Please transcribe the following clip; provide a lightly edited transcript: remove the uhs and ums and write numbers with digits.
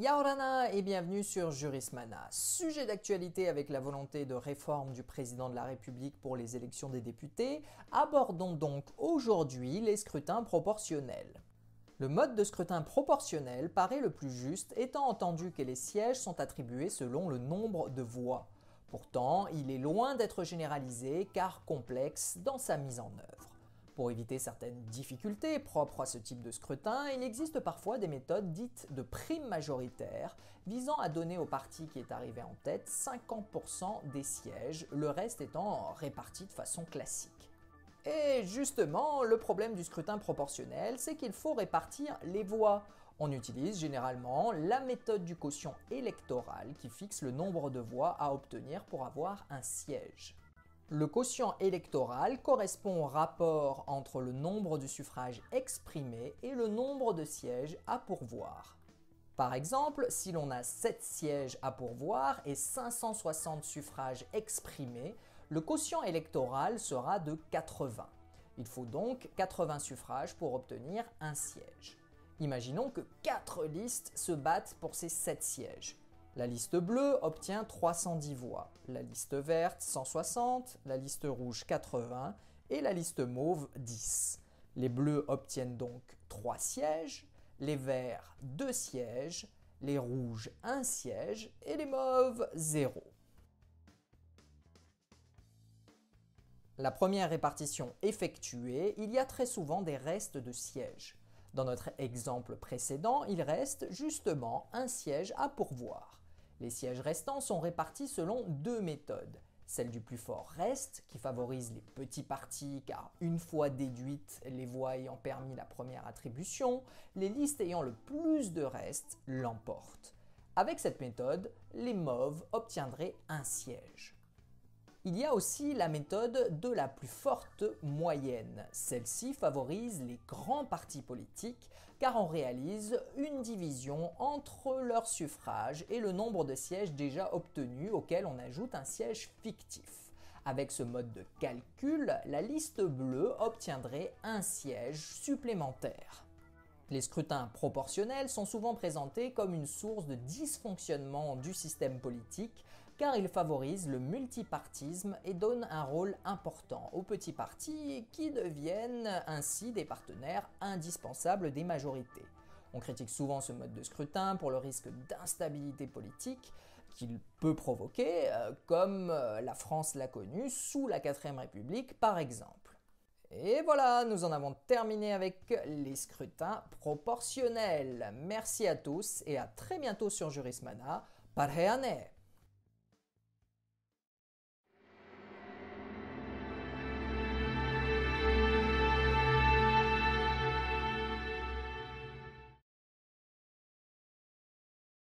Yaorana et bienvenue sur Jurismana. Sujet d'actualité avec la volonté de réforme du président de la République pour les élections des députés, abordons donc aujourd'hui les scrutins proportionnels. Le mode de scrutin proportionnel paraît le plus juste étant entendu que les sièges sont attribués selon le nombre de voix. Pourtant, il est loin d'être généralisé car complexe dans sa mise en œuvre. Pour éviter certaines difficultés propres à ce type de scrutin, il existe parfois des méthodes dites de prime majoritaire visant à donner au parti qui est arrivé en tête 50% des sièges, le reste étant réparti de façon classique. Et justement, le problème du scrutin proportionnel, c'est qu'il faut répartir les voix. On utilise généralement la méthode du quotient électoral qui fixe le nombre de voix à obtenir pour avoir un siège. Le quotient électoral correspond au rapport entre le nombre de suffrages exprimés et le nombre de sièges à pourvoir. Par exemple, si l'on a 7 sièges à pourvoir et 560 suffrages exprimés, le quotient électoral sera de 80. Il faut donc 80 suffrages pour obtenir un siège. Imaginons que 4 listes se battent pour ces 7 sièges. La liste bleue obtient 310 voix, la liste verte 160, la liste rouge 80 et la liste mauve 10. Les bleus obtiennent donc 3 sièges, les verts 2 sièges, les rouges 1 siège et les mauves 0. La première répartition effectuée, il y a très souvent des restes de sièges. Dans notre exemple précédent, il reste justement un siège à pourvoir. Les sièges restants sont répartis selon deux méthodes. Celle du plus fort reste, qui favorise les petits partis car une fois déduites les voix ayant permis la première attribution, les listes ayant le plus de restes l'emportent. Avec cette méthode, les mauves obtiendraient un siège. Il y a aussi la méthode de la plus forte moyenne. Celle-ci favorise les grands partis politiques car on réalise une division entre leurs suffrages et le nombre de sièges déjà obtenus auquel on ajoute un siège fictif. Avec ce mode de calcul, la liste bleue obtiendrait un siège supplémentaire. Les scrutins proportionnels sont souvent présentés comme une source de dysfonctionnement du système politique car ils favorisent le multipartisme et donnent un rôle important aux petits partis qui deviennent ainsi des partenaires indispensables des majorités. On critique souvent ce mode de scrutin pour le risque d'instabilité politique qu'il peut provoquer, comme la France l'a connu sous la 4ème République par exemple. Et voilà, nous en avons terminé avec les scrutins proportionnels. Merci à tous et à très bientôt sur Jurismana. Parheane!